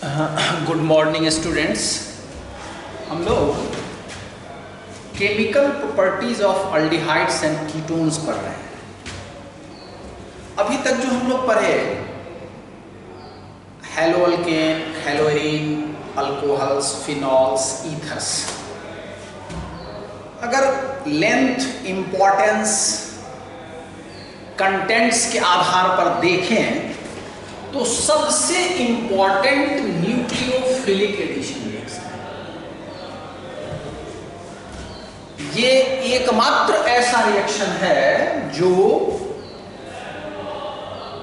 Good morning students. हम लोग chemical properties of aldehydes and ketones पढ़ रहे हैं। अभी तक जो हम लोग पढ़े haloalkane, haloarene, alcohols, phenols, ethers, अगर लेंथ, इम्पोर्टेंस, कंटेंट्स के आधार पर देखें तो सबसे इंपॉर्टेंट न्यूक्लियोफिलिक एडिशन रिएक्शन है। ये एकमात्र ऐसा रिएक्शन है जो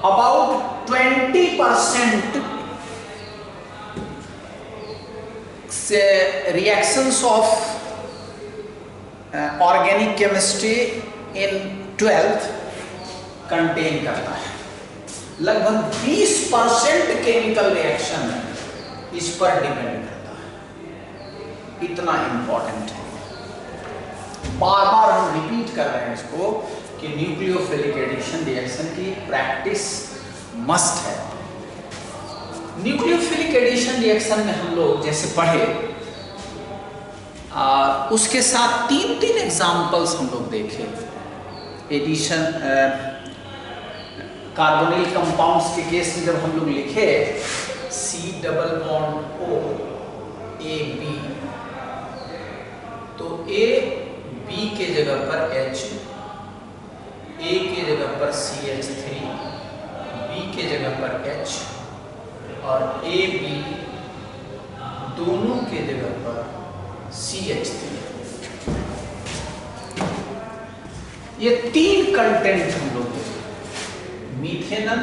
अबाउट 20% से reactions of organic chemistry in 12th contain करता है। लगभग 20% केमिकल रिएक्शन इस पर डिपेंड करता है। इतना इंपॉर्टेंट है। बार बार हम रिपीट कर रहे हैं इसको कि न्यूक्लियोफिलिक एडिशन रिएक्शन की प्रैक्टिस मस्ट है। न्यूक्लियोफिलिक एडिशन रिएक्शन में हम लोग जैसे पढ़े उसके साथ तीन एग्जाम्पल्स हम लोग देखे। एडिशन कार्बोनिल कंपाउंड्स के केस में जब हम लोग लिखे C double bond O A B, तो A B के जगह पर H, A के जगह पर CH3, B के जगह पर H और A B दोनों के जगह पर CH3। ये तीन कंटेंट हम लोग देखें, मीथेनल,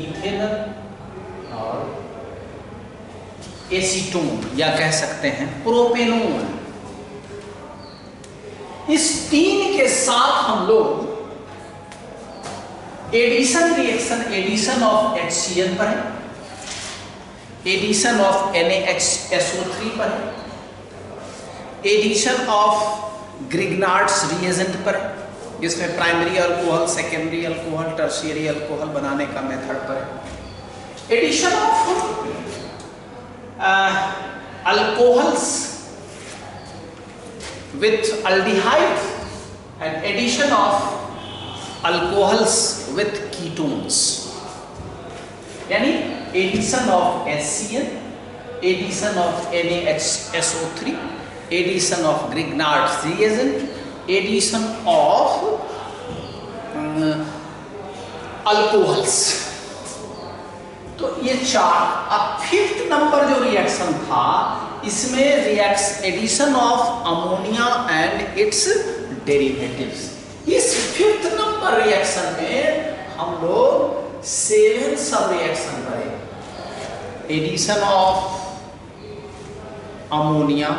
इथेनल और एसीटोन या कह सकते हैं प्रोपेनोन। इस तीन के साथ हम लोग addition reaction, addition of HCl पर है, एडिशन ऑफ NaHSO3 पर है, एडिशन ऑफ ग्रिग्नार्ड्स रिएजेंट पर है, जिसमें primary alcohol, secondary alcohol, tertiary alcohol बनाने का मेथड पर है, addition of alcohols with aldehyde and addition of alcohols with ketones, यानी addition of HCl, addition of NaHSO3, addition of Grignard's reagent, addition of alcohols. तो ये चार। अब 5th number जो रिएक्शन था इसमें addition of ammonia and its derivatives. इस 5th number reaction में हम लोग 7 सब रिएक्शन करें। Addition of ammonia,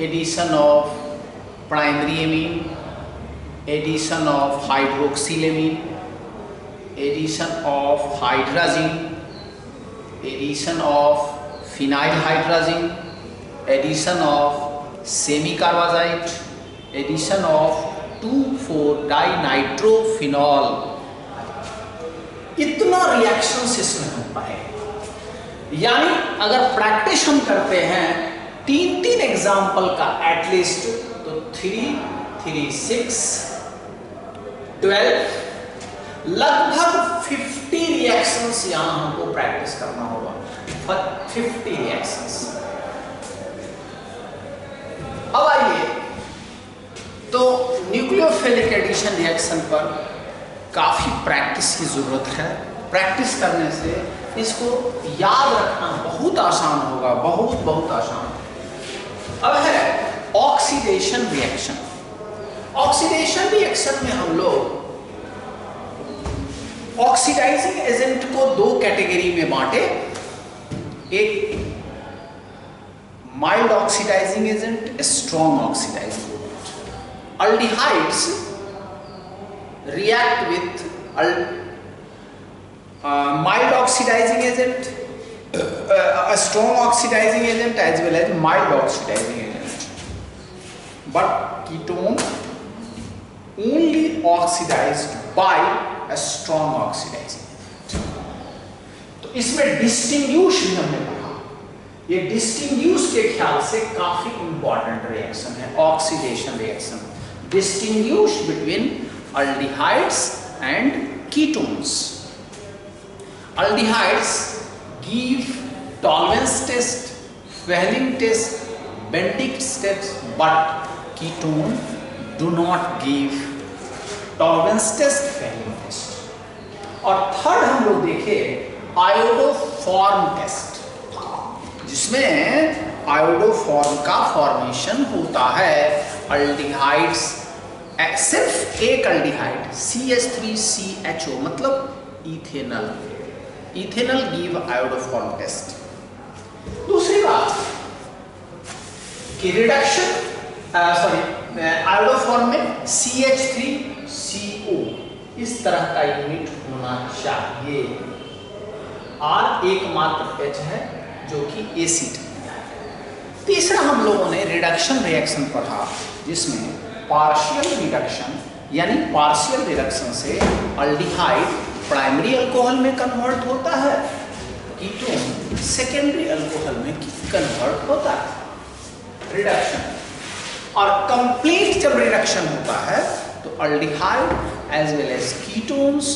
addition of primary amine, addition of hydroxylamine, addition of hydrazine, addition of phenyl hydrazine, addition of semi carbazide, addition of two four dinitrophenol. इतना reactions इसमें हम पढ़े। यानी अगर प्रैक्टिस हम करते हैं तीन एग्जाम्पल का एटलीस्ट, तो 3, 3, 6, 12, लगभग 50 रिएक्शंस यहां हमको प्रैक्टिस करना होगा। 50 रिएक्शंस। अब आइए, तो न्यूक्लियोफिलिक एडिशन रिएक्शन पर काफी प्रैक्टिस की जरूरत है। प्रैक्टिस करने से इसको याद रखना बहुत आसान होगा, बहुत आसान। अब है ऑक्सीडेशन रिएक्शन। ऑक्सीडेशन रिएक्शन में हम लोग ऑक्सीडाइजिंग एजेंट को 2 कैटेगरी में बांटे। एक mild oxidising agent, strong oxidising agent. Aldehydes react with mild oxidizing agent, a strong oxidizing agent as well as mild oxidizing agent, but ketone only oxidized by a strong oxidizing agent. तो इसमें distinguish भी हमने पढ़ा। ये distinguish के ख्याल से काफी इंपॉर्टेंट रिएक्शन है, oxidation reaction. Distinguish between aldehydes and ketones. Aldehydes give Tollens test, Fehling test, Bendix test, but ketone do not give tolerance test, Fehling test. और थर्ड हम लोग देखे आयोडोफॉर्म टेस्ट, जिसमें आयोडोफॉर्म का फॉर्मेशन होता है aldehydes, सिर्फ एक अल्डिहाइड CH3CHO मतलब ethanal, ethanal give iodoform test. दूसरी बात कि रिडक्शन आयोडोफॉर्म में CH3CO इस तरह का यूनिट होना चाहिए, और एकमात्र H है जो कि एसिड। तीसरा हम लोगों ने रिडक्शन रिएक्शन पढ़ा, जिसमें पार्शियल रिडक्शन यानी पार्शियल रिडक्शन से अल्डिहाइड प्राइमरी अल्कोहल में कन्वर्ट होता है, कीटोन सेकेंडरी अल्कोहल में कन्वर्ट होता है। रिडक्शन और कंप्लीट जब रिडक्शन होता है तो aldehyde as well as ketones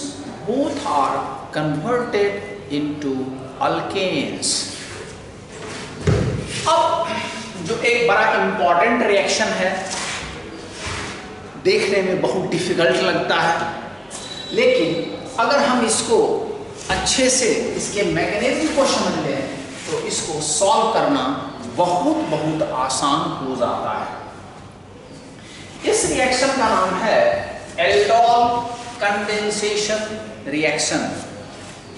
both are converted into alkanes. अब जो एक बड़ा इंपॉर्टेंट रिएक्शन है, देखने में बहुत डिफिकल्ट लगता है, लेकिन अगर हम इसको अच्छे से इसके मैकेनिज्म को समझ लें तो इसको सॉल्व करना बहुत बहुत आसान हो जाता है। इस रिएक्शन का नाम है एल्डोल कंडेंसेशन रिएक्शन।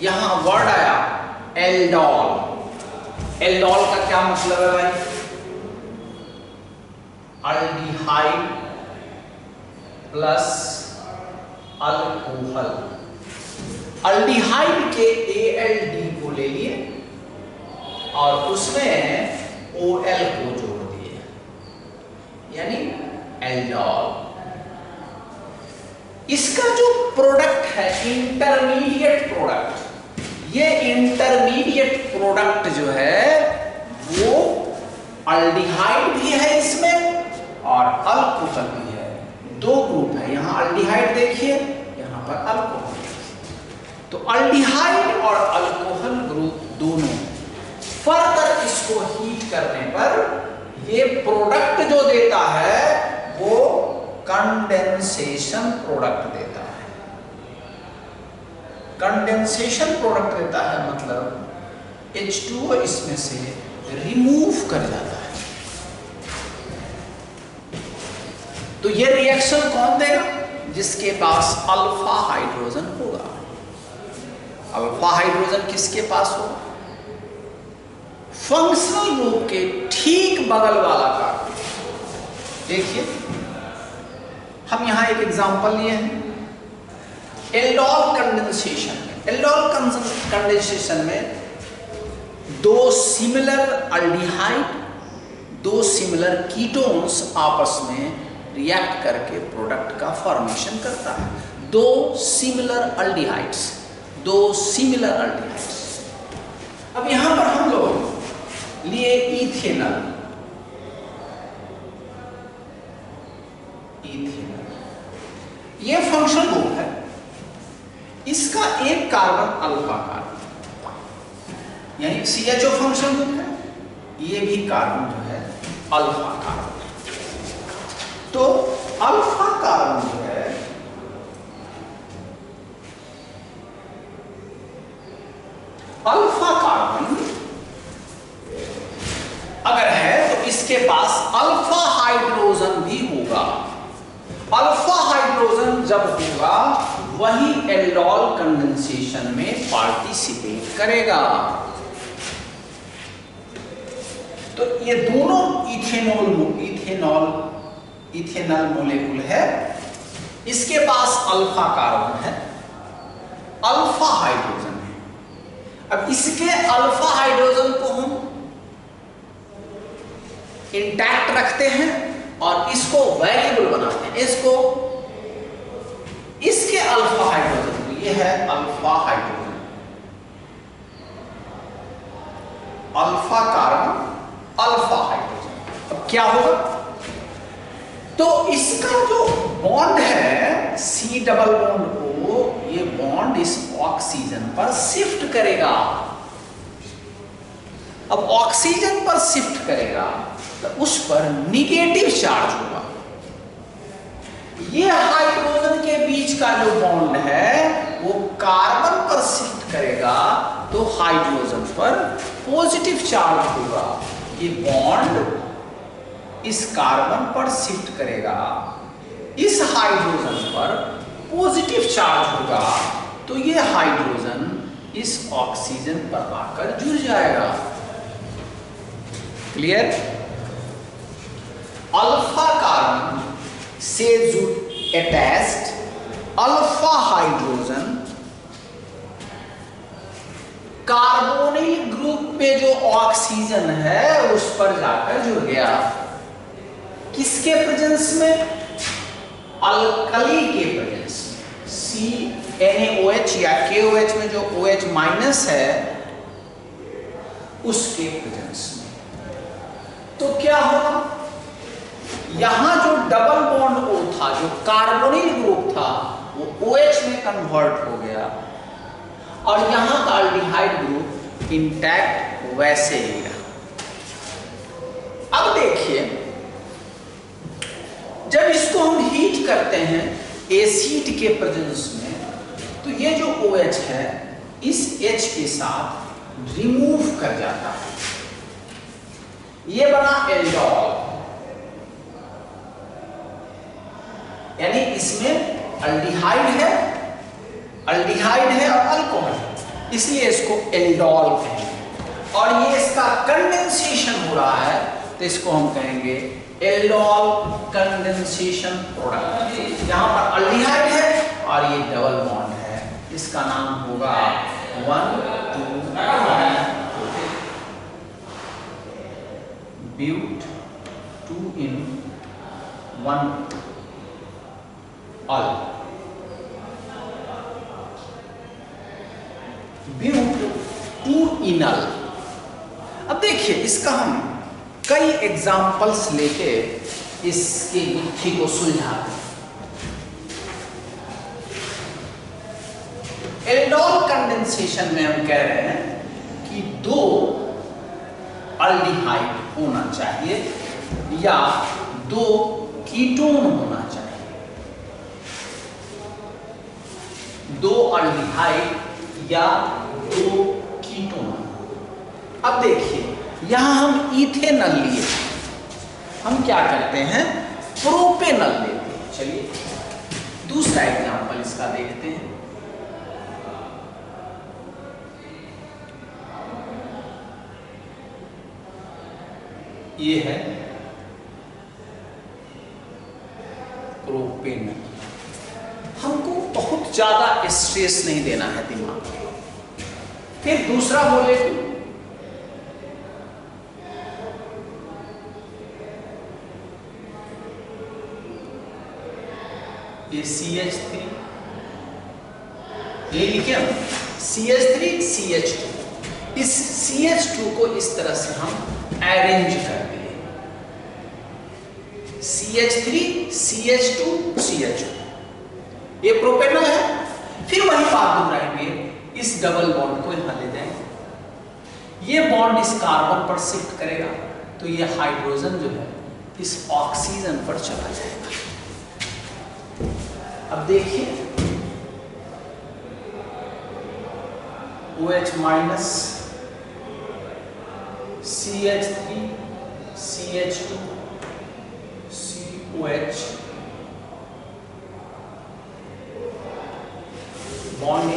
यहां वर्ड आया एल्डोल। एल्डोल का क्या मतलब है भाई? Aldehyde plus alcohol. अल्डिहाइड के ALD को ले लिए और उसमें OL को जोड़ दिए, यानी एल्डोल। इसका जो प्रोडक्ट है इंटरमीडिएट प्रोडक्ट, ये इंटरमीडिएट प्रोडक्ट जो है वो अल्डिहाइड भी है इसमें और अल्कोहल भी है। दो ग्रुप है, यहां अल्डिहाइड देखिए, यहां पर अल्कोहल। तो अल्डिहाइड और अल्कोहल ग्रुप दोनों फर्दर इसको हीट करने पर ये प्रोडक्ट जो देता है वो कंडेंसेशन प्रोडक्ट देता है। कंडेंसेशन प्रोडक्ट देता है मतलब H2O इसमें से रिमूव कर जाता है। तो ये रिएक्शन कौन देगा? जिसके पास अल्फा हाइड्रोजन होगा। अल्फा हाइड्रोजन किसके पास होगा? फंक्शनल ग्रुप के ठीक बगल वाला कार्बन। देखिए हम यहां एक एग्जांपल लिए हैं एल्डोल कंडेंसेशन में। एल्डोल कंडेंसेशन में दो सिमिलर अल्डिहाइड, दो सिमिलर कीटोन्स आपस में रिएक्ट करके प्रोडक्ट का फॉर्मेशन करता है। दो सिमिलर अल्डिहाइड्स, दो सिमिलर अल्डिहाइड्स। अब यहां पर हम लोग लिए इथेनॉल। इथेनॉल ये फंक्शनल ग्रुप है, इसका एक कार्बन अल्फा कार्बन, यानी CHO फंक्शनल ग्रुप है, ये भी कार्बन जो है अल्फा कार्बन। तो अल्फा कार्बन जो है अल्फा कार्बन अगर है तो इसके पास अल्फा हाइड्रोजन भी होगा। अल्फा हाइड्रोजन जब होगा वही एल्डोल कंडेंसेशन में पार्टिसिपेट करेगा। तो ये दोनों इथेनॉल मोलेकुल है, इसके पास अल्फा कार्बन है, अल्फा हाइड्रोजन है। अब इसके अल्फा हाइड्रोजन को हम इंटैक्ट रखते हैं और इसको वेरिएबल बनाते हैं। इसको इसके अल्फा हाइड्रोजन, ये है alpha hydrogen, alpha carbon alpha hydrogen. अब क्या होगा, तो इसका जो बॉन्ड है सी डबल बॉन्ड को, ये बॉन्ड इस ऑक्सीजन पर शिफ्ट करेगा। अब ऑक्सीजन पर शिफ्ट करेगा तो उस पर निगेटिव चार्ज होगा। ये हाइड्रोजन के बीच का जो बॉन्ड है वो कार्बन पर शिफ्ट करेगा तो हाइड्रोजन पर पॉजिटिव चार्ज होगा। ये बॉन्ड इस कार्बन पर शिफ्ट करेगा, इस हाइड्रोजन पर पॉजिटिव चार्ज होगा तो ये हाइड्रोजन इस ऑक्सीजन पर आकर जुड़ जाएगा। क्लियर? अल्फा कार्बन से attached alpha hydrogen carbonyl group में जो ऑक्सीजन है उस पर जाकर जुड़ गया। किसके प्रेजेंस में? अल्कली के प्रेजेंस, CnOH या KOH में जो OH माइनस है उसके प्रेजेंस में। तो क्या होगा, यहां जो डबल बॉन्ड O था, जो कार्बोनिल ग्रुप था, वो OH में कन्वर्ट हो गया और यहां का अल्डिहाइड ग्रुप इंटैक्ट वैसे ही रहा। अब देखिए, जब इसको हम हीट करते हैं एसिड के प्रेजेंस में, तो ये जो OH है इस H के साथ रिमूव कर जाता है, ये बना एल्डोल, यानी इसमें अल्डिहाइड है और अल्कोहल, इसलिए इसको एल्डोल कहेंगे। और ये इसका कंडेंसेशन हो रहा है तो इसको हम कहेंगे एल्डोल कंडेंसेशन प्रोडक्ट। यहां पर अल्डिहाइड है और ये डबल बॉन्ड है, इसका नाम होगा 1,2 ब्यूट 2 in 1 अल, ब्यूट 2 इनल। अब देखिए, इसका हम कई एग्जाम्पल्स लेके इसकी गुत्थी को सुलझाते हैं। एल्डोल कंडेंसेशन में हम कह रहे हैं कि 2 अल्डिहाइड होना चाहिए या 2 कीटोन होना चाहिए। 2 अल्डिहाइड या 2 कीटोन। अब देखिए, यहां हम इथेनॉल लिए, हम क्या करते हैं, प्रोपेनॉल लेते हैं। चलिए दूसरा एग्जांपल इसका देखते हैं। ये है प्रोपेनॉल। हमको बहुत ज्यादा स्ट्रेस नहीं देना है दिमाग में। फिर दूसरा मॉलिक्यूल, ये CH3, ये लिखे हम CH3 CH2। इस CH2 को इस तरह से हम अरेंज कर दिए, CH3 CH2 CH2, ये प्रोपेनॉल है। फिर वही बात दोहराएंगे, इस डबल बॉन्ड को यहां ले जाएंगे, ये बॉन्ड इस कार्बन पर शिफ्ट करेगा तो ये हाइड्रोजन जो है इस ऑक्सीजन पर चला जाएगा। अब देखिए, OH minus CH3 CH2 COH bond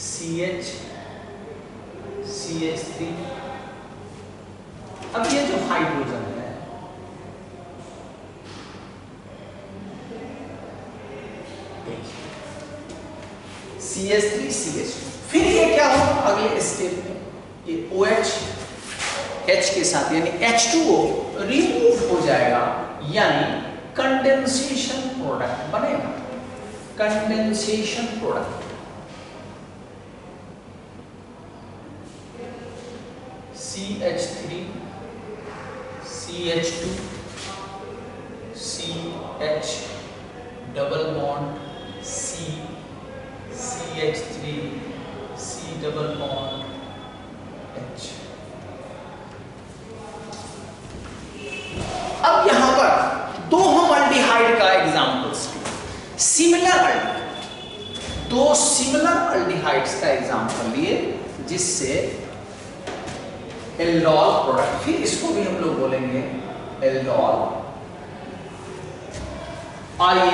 CH CH3। अब ये जो हाइड्रोजन है CH3 CH2, फिर ये क्या होगा अगले स्टेप में, ये OH H के साथ यानी H2O रिमूव हो जाएगा, यानी कंडेंसेशन प्रोडक्ट बनेगा, condensation product. CH3 CH2 CH double bond C CH3 C double bond H। अब यहां पर दो हम अल्डिहाइड का एग्जांपल्स लिए, सिमिलर अल्डिहाइड, दो सिमिलर अल्डिहाइड्स का एग्जांपल लिए जिससे एल्डोल प्रोडक्ट, फिर इसको भी हम लोग बोलेंगे एल्डोल, और ये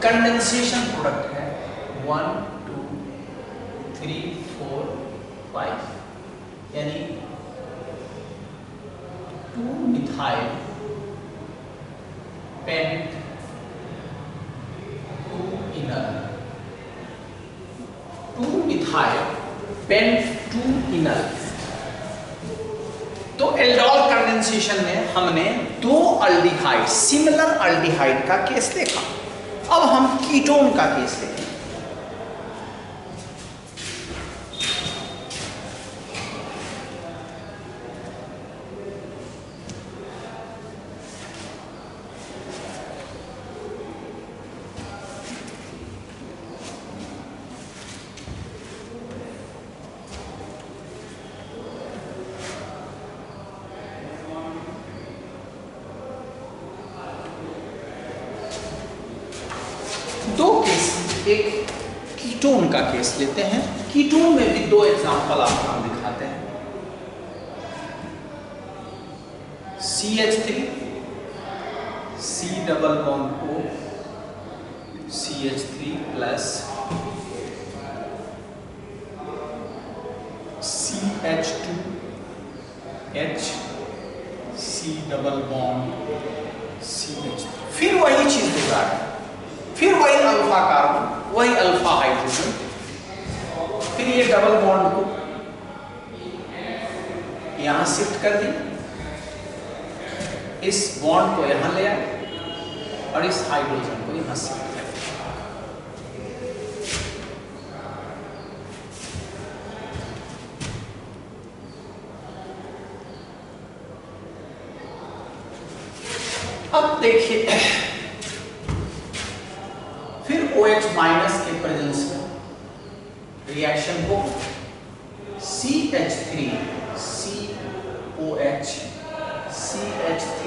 कंडेंसेशन प्रोडक्ट है 1 2 3 4 5, यानी 2 मिथाइल पेंट 2 इनल, 2 मिथाइल पेंट 2 इनल। तो एल्डोल कंडेंसेशन में हमने दो अल्डिहाइड, सिमिलर अल्डिहाइड का केस देखा। अब हम कीटोन का केस देखें। दो केस, एक कीटोन का केस लेते हैं। कीटोन में भी दो एग्जांपल आपको हम दिखाते हैं। CH3 C double bond O CH3 plus CH2 H C double bond CH3। फिर वही चीज होगा, फिर वही अल्फा कार्बन, वही अल्फा हाइड्रोजन, फिर ये डबल बॉन्ड को यहां शिफ्ट कर दी, इस बॉन्ड को यहां ले आए और इस हाइड्रोजन को यहां शिफ्ट कर दिया। अब देखिए, फिर OH माइनस के प्रेजेंस में रिएक्शन को CH3 COH CH3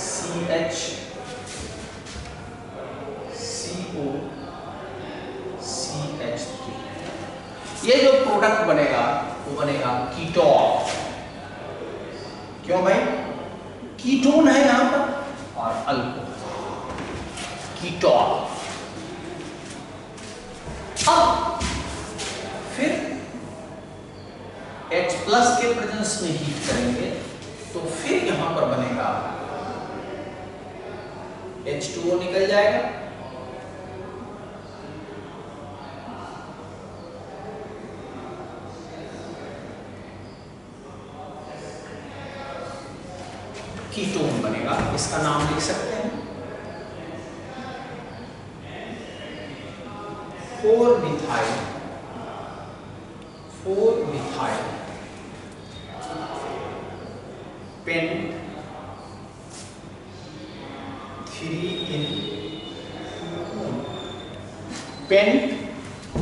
CH CO CH3, ये जो प्रोडक्ट बनेगा वो बनेगा कीटोन। क्यों भाई? कीटोन है यहां पर और अल्कोहल, कीटोन। अब फिर H प्लस के प्रेजेंस में हीट करेंगे तो फिर यहां पर बनेगा H2O, निकल जाएगा, कीटोन बनेगा। इसका नाम लिख सकते हैं 4 मिथाइल पेंट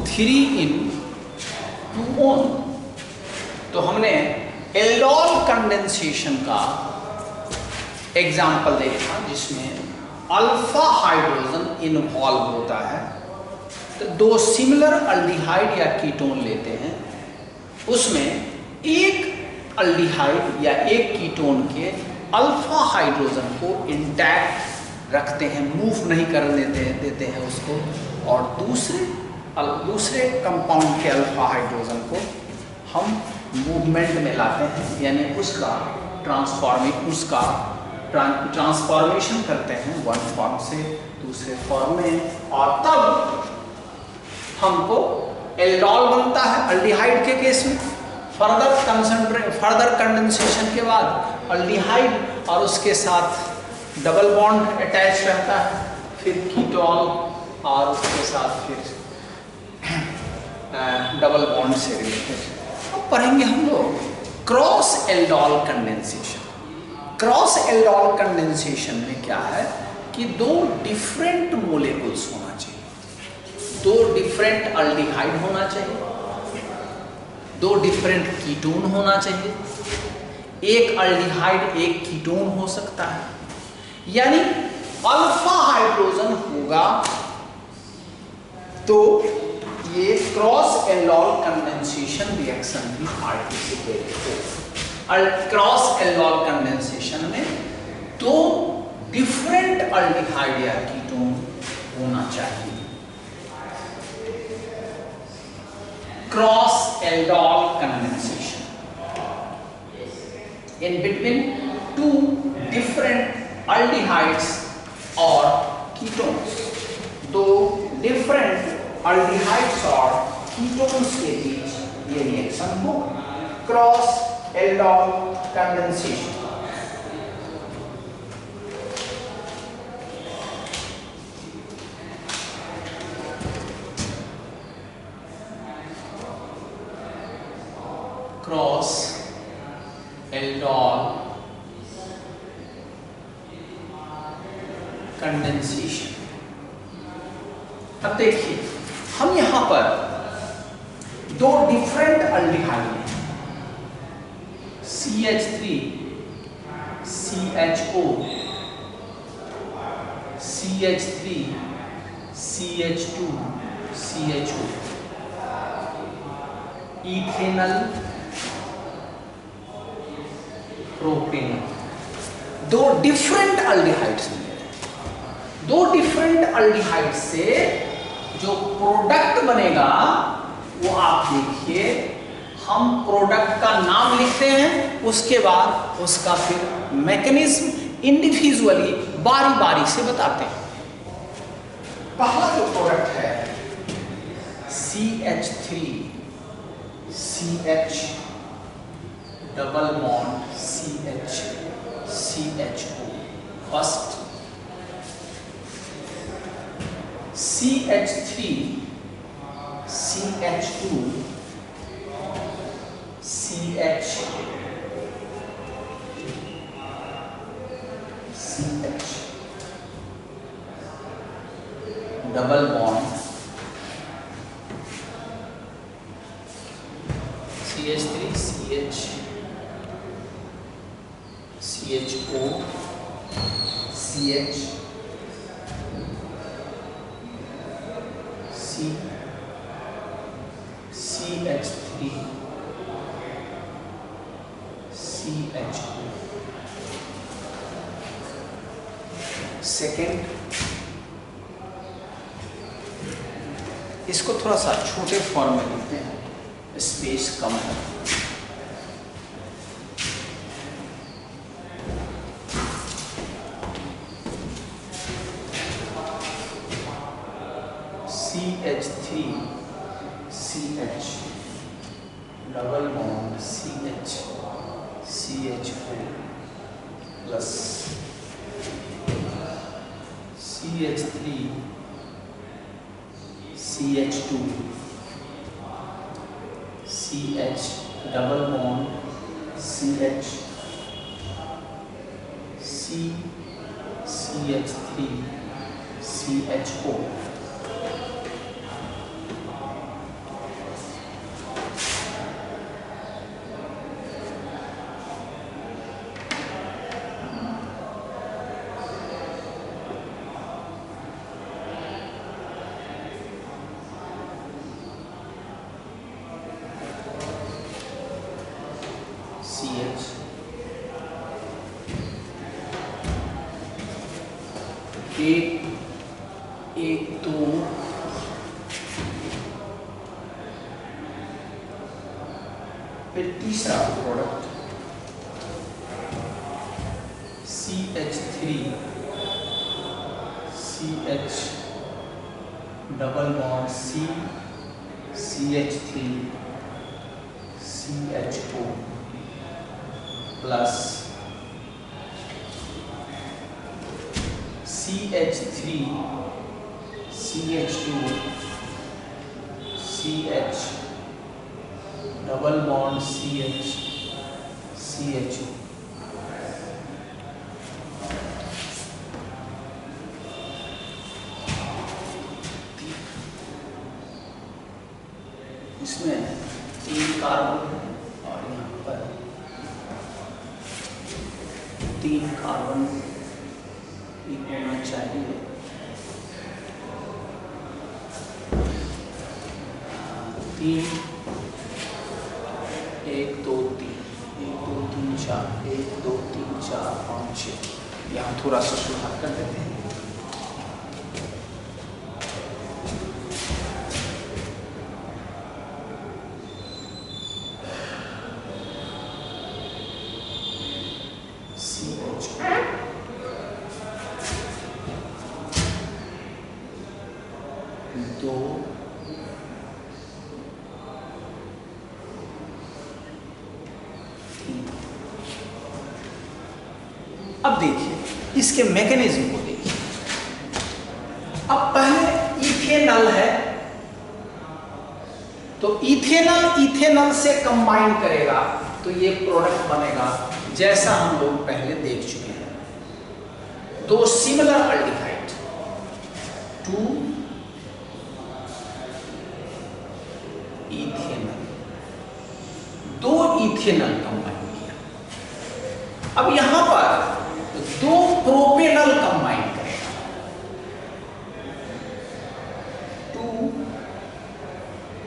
3 in 2 on। तो हमने एल्डोल कंडेंसेशन का एग्जाम्पल देखा जिसमें अल्फा हाइड्रोजन इन्वॉल्व होता है। तो दो सिमिलर अल्डिहाइड या कीटोन लेते हैं, उसमें एक अल्डिहाइड या एक कीटोन के अल्फा हाइड्रोजन को इंटैक्ट रखते हैं, मूव नहीं करने देते हैं उसको, और दूसरे कंपाउंड के अल्फा हाइड्रोजन को हम मूवमेंट में लाते हैं, यानी उसका ट्रांसफॉर्मेशन करते हैं वन फॉर्म से दूसरे फॉर्म में, और तब हमको एल्डोल बनता है अल्डिहाइड के केस में। फर्दर कंडेंसेशन के बाद अल्डिहाइड और उसके साथ डबल बॉन्ड अटैच रहता है, फिर कीटोन और उसके साथ फिर डबल बॉन्ड से रिलेटेड। अब पढ़ेंगे हम लोग cross aldol condensation. Cross aldol condensation में क्या है कि दो डिफरेंट मोलेकुल्स होना चाहिए, दो डिफरेंट अल्डिहाइड होना चाहिए, दो डिफरेंट कीटोन होना चाहिए, एक अल्डिहाइड एक कीटोन हो सकता है, यानी अल्फा हाइड्रोजन होगा तो ये क्रॉस एल्डोल कंडेंसेशन रिएक्शन भी पार्टिसिपेट हो। क्रॉस एल्डोल कंडेंसेशन में दो डिफरेंट अल्डिहाइड या कीटोन होना चाहिए। Cross aldol condensation in between two different aldehydes or ketones, दो different aldehydes और ketones के बीच ये रिएक्शन हो, cross aldol condensation. Cross aldol condensation. अब देखिए हम यहां पर दो डिफरेंट अल्डिहाइड हैं, CH3 CHO, CH3 CH2 CHO, ethanal propane, दो डिफरेंट अल्डिहाइड्स मिले। दो डिफरेंट अल्डिहाइड से जो प्रोडक्ट बनेगा वो आप देखिए, हम प्रोडक्ट का नाम लिखते हैं, उसके बाद उसका फिर मैकेनिज्म इंडिविजुअली बारी बारी से बताते हैं। पहला जो प्रोडक्ट है CH3 CH double bond CH CHO, first CH3 CH2 CH CH double bond CH3 CH CHO CH CH3 CHO। Second, इसको थोड़ा सा छोटे फॉर्म में लिखते हैं, स्पेस कम है। CH3 CH double bond CH CHO plus CH3 CH2 CH double bond CH CH3 CHO। एक दो फिर तीसरा product CH3 CH double bond CH3 CHO plus CH3 CH2 CH double bond CH CHO। इसमें 3 carbon और यहाँ पर 3 carbon होना चाहिए। 3 1 2 3 1 2 3 4 1 2 3 4 5 6। यहाँ थोड़ा सा सुधार कर देते हैं। अब देखिए इसके मैकेनिज्म को देखिए। अब पहले इथेनॉल है तो इथेनॉल से कंबाइन करेगा तो ये प्रोडक्ट बनेगा जैसा हम लोग पहले देख चुके हैं। 2 similar aldehyde 2 ethanol 2 ethanol combine किया। अब यहां पर 2 प्रोपेनॉल कंबाइन करेगा 2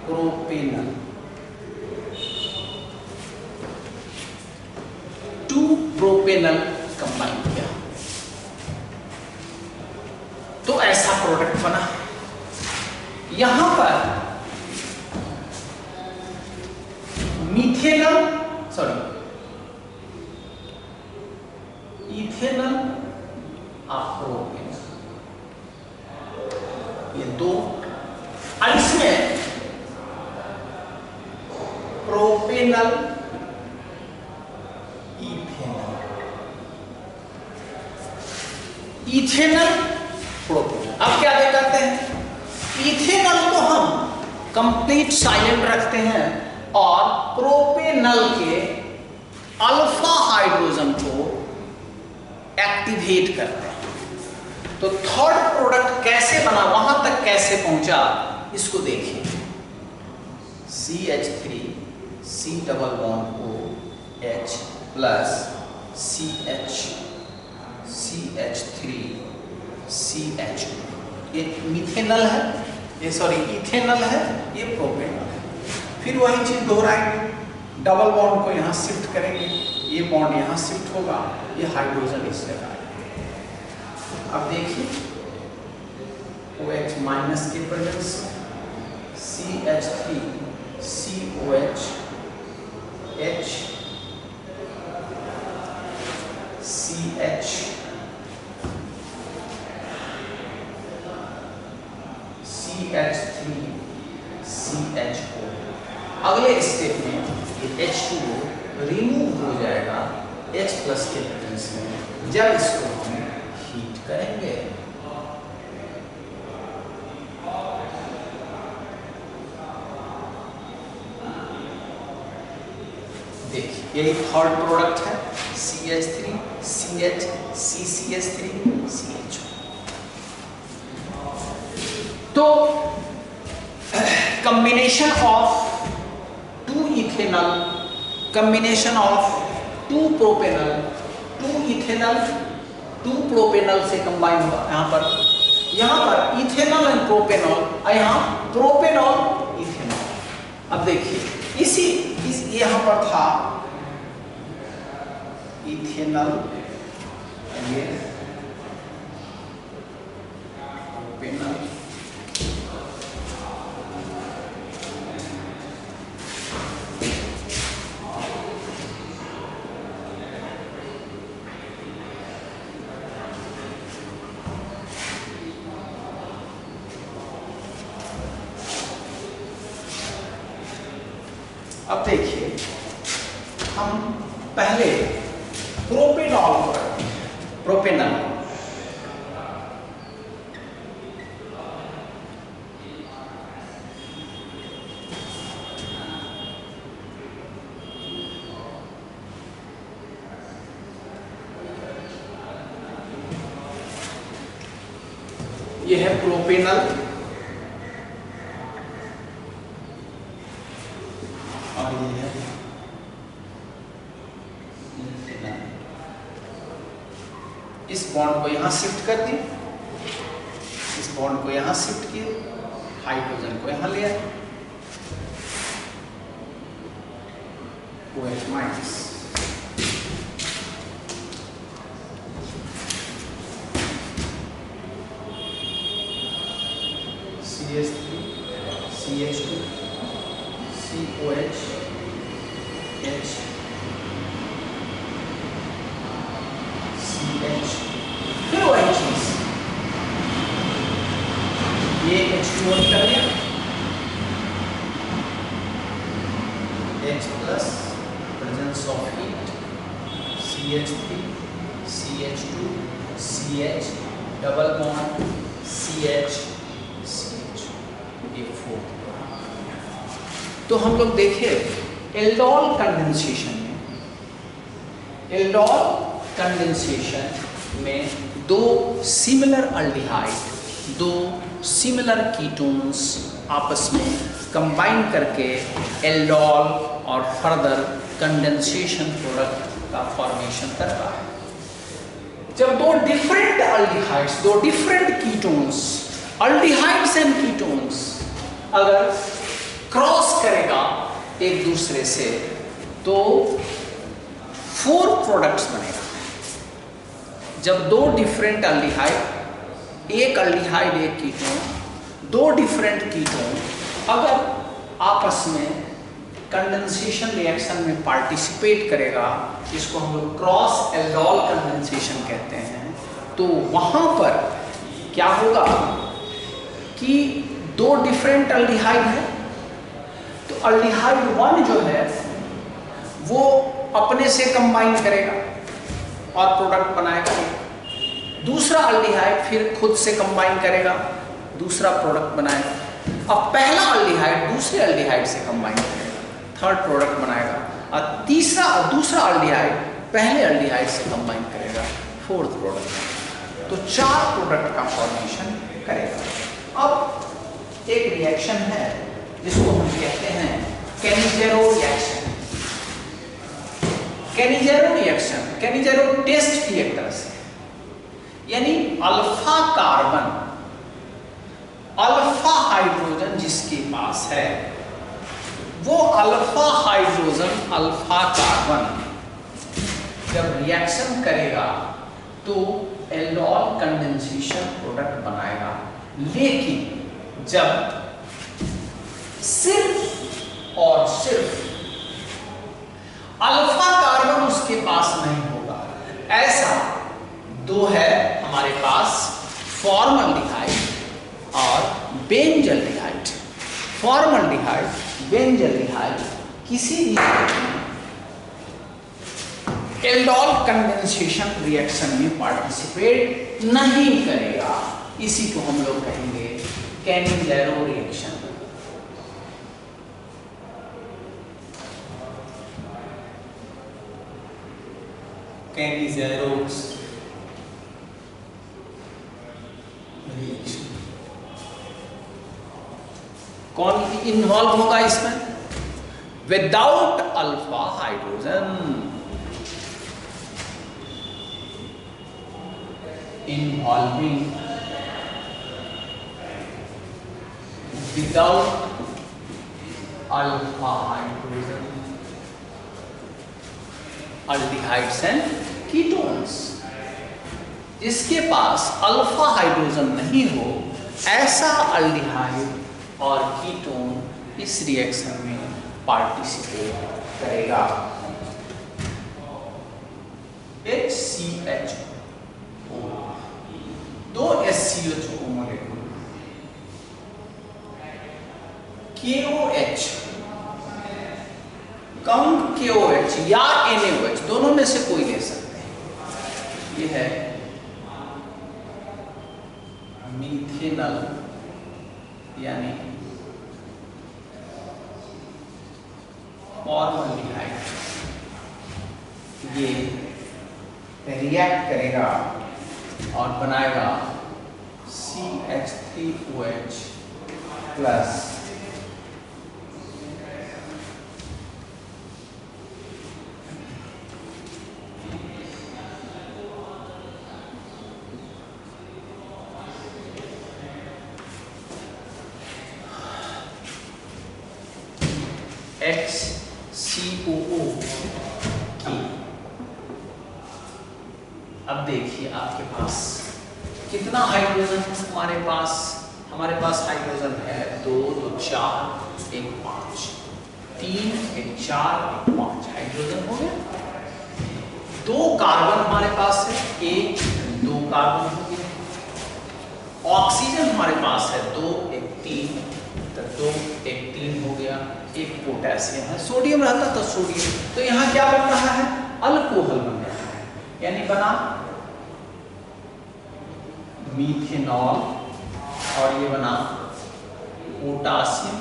प्रोपेनॉल 2 प्रोपेनॉल कंबाइन किया तो ऐसा प्रोडक्ट बना। यहां पर मिथेनॉल इथेनॉल और प्रोपेनॉल ये 2। और इसमें प्रोपेनॉल इथेनॉल प्रोपेनॉल। अब क्या करते हैं, इथेनॉल को हम कंप्लीट साइलेंट रखते हैं और प्रोपेनॉल के अल्फा हाइड्रोजन को एक्टिवेट करते हैं। तो थर्ड प्रोडक्ट कैसे बना, वहां तक कैसे पहुंचा इसको देखिए। CH3 C double bond OH plus CH3 CH। ये मिथेनॉल है, ये इथेनॉल है, ये प्रोपेनॉल है। फिर वही चीज दोहराएंगे, डबल बॉन्ड को यहाँ शिफ्ट करेंगे, ये बॉन्ड यहाँ शिफ्ट होगा, ये हाइड्रोजन इस जगह आएगा। अब देखिए OH माइनस के presence CH3 COH H CH CH3 CHO। अगले स्टेप में ये H2O रिमूव हो जाएगा H प्लस के प्रेजेंस में, जब इसको हम हीट करेंगे। देखिए यही थर्ड प्रोडक्ट है CH3 CH CCH3 CHO। तो combination of 2 ethanol, combination of 2 propanol, 2 ethanol, 2 propanol से कंबाइन हुआ। यहाँ पर इथेनॉल एंड प्रोपेनॉल, यहाँ प्रोपेनॉल इथेनॉल। अब देखिए यहाँ पर था इथेनॉल, ये प्रोपेनॉल, अब देखिए हम पहले प्रोपेनॉल को रखते हैं। प्रोपेनॉल ये है प्रोपेनल और ये है इथेनॉल। इस बॉन्ड को यहां शिफ्ट कर दी, इस बॉन्ड को यहां शिफ्ट किए, हाइड्रोजन को यहां ले आए, OH minus. CH3 CH2 COH H CH, फिर वही चीज, ये H2O निकल गया, H plus presence of heat, CH3 CH2 CH double bond CH CH, ये 4। तो हम लोग देखे एल्डोल कंडेंसेशन में दो सिमिलर अल्डिहाइड, दो सिमिलर कीटोन्स आपस में कंबाइन करके एल्डोल और फर्दर कंडेंसेशन प्रोडक्ट का फॉर्मेशन करता है। जब दो डिफरेंट अल्डिहाइड्स, दो different ketones, aldehydes and ketones अगर क्रॉस करेगा एक दूसरे से तो 4 प्रोडक्ट्स बनेगा। जब दो डिफरेंट अल्डिहाइड, एक अल्डिहाइड एक कीटोन, दो डिफरेंट कीटोन अगर आपस में कंडेंसेशन रिएक्शन में पार्टिसिपेट करेगा, जिसको हम लोग क्रॉस एल्डोल कंडेंसेशन कहते हैं, तो वहां पर क्या होगा कि दो डिफरेंट अल्डिहाइड है, तो अल्डिहाइड 1 जो है वो अपने से कंबाइन करेगा और प्रोडक्ट बनाएगा। दूसरा अल्डिहाइड फिर खुद से कंबाइन करेगा, दूसरा प्रोडक्ट बनाएगा। अब पहला अल्डिहाइड दूसरे अल्डिहाइड से कंबाइन करेगा, थर्ड प्रोडक्ट बनाएगा, और दूसरा अल्डिहाइड पहले अल्डिहाइड से कंबाइन करेगा, फोर्थ प्रोडक्ट। तो 4 प्रोडक्ट का फॉर्मेशन करेगा। अब एक रिएक्शन है जिसको हम कहते हैं केनिजेरो रिएक्शन। केनिजेरो टेस्ट रिएक्टर से, यानी अल्फा कार्बन, अल्फा हाइड्रोजन जिसके पास है, वो अल्फा हाइड्रोजन अल्फा कार्बन जब रिएक्शन करेगा तो एल्डोल कंडेंसेशन प्रोडक्ट बनाएगा। लेकिन जब सिर्फ और सिर्फ अल्फा कार्बन उसके पास नहीं होगा, ऐसा दो है हमारे पास, फॉर्मल्डिहाइड और बेंजल्डिहाइड। फॉर्मल्डिहाइड, बेंजल्डिहाइड किसी भी एल्डोल कंडेंसेशन रिएक्शन में पार्टिसिपेट नहीं करेगा। इसी को हम लोग कहेंगे केनिजेरो रिएक्शन। केनिजेरो रिएक्शन कौन इन्वॉल्व होगा इसमें? Without alpha hydrogen, involving without alpha hydrogen aldehydes and ketones. जिसके पास अल्फा हाइड्रोजन नहीं हो, ऐसा अल्डिहाइड और कीटोन इस रिएक्शन में पार्टिसिपेट करेगा। HCHO, दो SCHO मॉलिक्यूल, KOH, कम KOH या NaOH, दोनों में से कोई ले सकते हैं। ये है मीथेनल, यानी फॉर्मल्डिहाइड। ये रिएक्ट करेगा और बनाएगा CH3OH प्लस HCOO की। अब देखिए आपके पास कितना हाइड्रोजन है हमारे पास हाइड्रोजन है 2 2 4 1 5 3 1 4 1 5 हाइड्रोजन हो गया। 2 कार्बन हमारे पास है, 1 2 कार्बन हो गया। ऑक्सीजन हमारे पास है 2 1 3 तो 2 1 3 हो गया। एक पोटेशियम है, सोडियम रहता तो सोडियम, तो यहाँ क्या बन रहा है, अल्कोहल बन रहा है, यानी बना मीथेनॉल और ये बना पोटासियम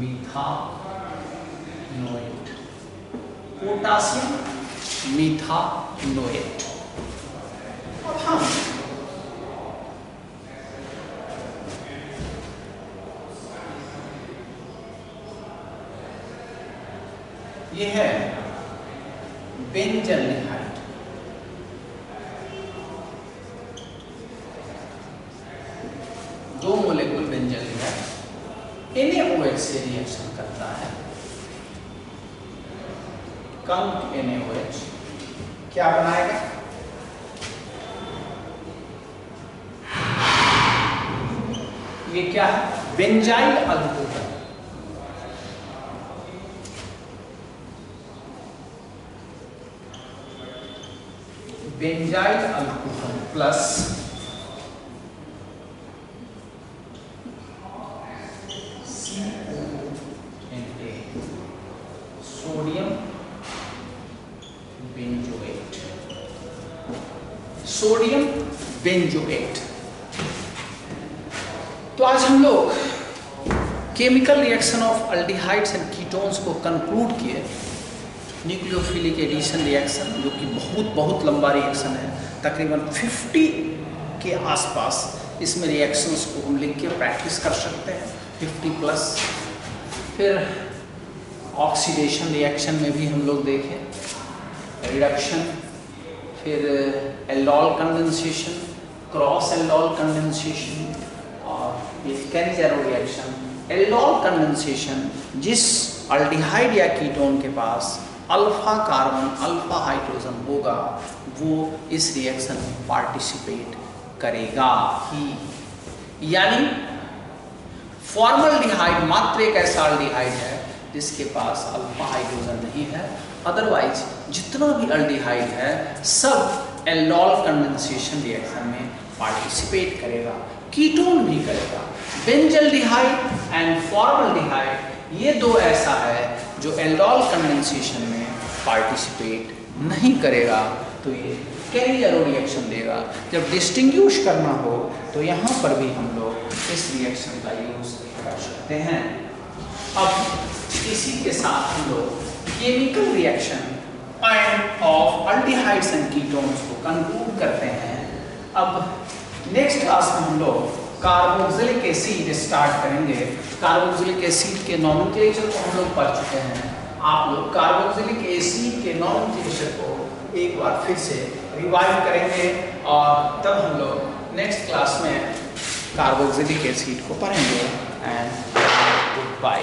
मीथानोएट, पोटासियम मीथानोएट। अब हम ये है बेंजल्डिहाइड, दो मोलेकुल बेंजल्डिहाइड NaOH से रिएक्शन करता है। कंक NaOH क्या बनाएगा, ये क्या है, benzyl alcohol. Benzyl alcohol plus CONA sodium benzoate, sodium benzoate. तो आज हम लोग chemical reaction of aldehydes and ketones को कंक्लूड किए। न्यूक्लियोफिलिक एडिशन रिएक्शन जो कि बहुत लंबा रिएक्शन है, तकरीबन 50 के आसपास इसमें रिएक्शंस को हम लिख के प्रैक्टिस कर सकते हैं, 50 प्लस। फिर ऑक्सीडेशन रिएक्शन में भी हम लोग देखें, रिडक्शन, फिर aldol condensation, cross aldol condensation और ये कैनिज़ेरो रिएक्शन। एल्डोल कंडेंसेशन, जिस अल्डिहाइड या कीटोन के पास अल्फा कार्बन अल्फा हाइड्रोजन होगा वो इस रिएक्शन में पार्टिसिपेट करेगा ही। यानी फॉर्मल्डिहाइड मात्र एक ऐसा अल्डिहाइड है जिसके पास अल्फा हाइड्रोजन नहीं है, अदरवाइज जितना भी अल्डिहाइड है सब एल्डोल कंडेंसेशन रिएक्शन में पार्टिसिपेट करेगा, कीटोन भी करेगा। बेंजल्डिहाइड एंड फॉर्मल्डिहाइड ये दो ऐसा है जो एल्डोल कंडेंसेशन में पार्टिसिपेट नहीं करेगा, तो ये कैनिज़ेरो रिएक्शन देगा। जब डिस्टिंग्विश करना हो तो यहाँ पर भी हम लोग इस रिएक्शन का यूज कर सकते हैं। अब इसी के साथ हम लोग chemical reaction point of aldehydes and ketones को कंक्लूड करते हैं। अब नेक्स्ट क्लास में हम लोग कार्बोक्सिलिक एसिड स्टार्ट करेंगे। कार्बोक्सिलिक एसिड के नॉमेनक्लेचर को हम लोग पढ़ चुके हैं। आप लोग कार्बोक्सिलिक एसिड के नॉमेनक्लेचर को एक बार फिर से रिवाइव करेंगे और तब हम लोग नेक्स्ट क्लास में कार्बोक्सिलिक एसिड को पढ़ेंगे। And good bye.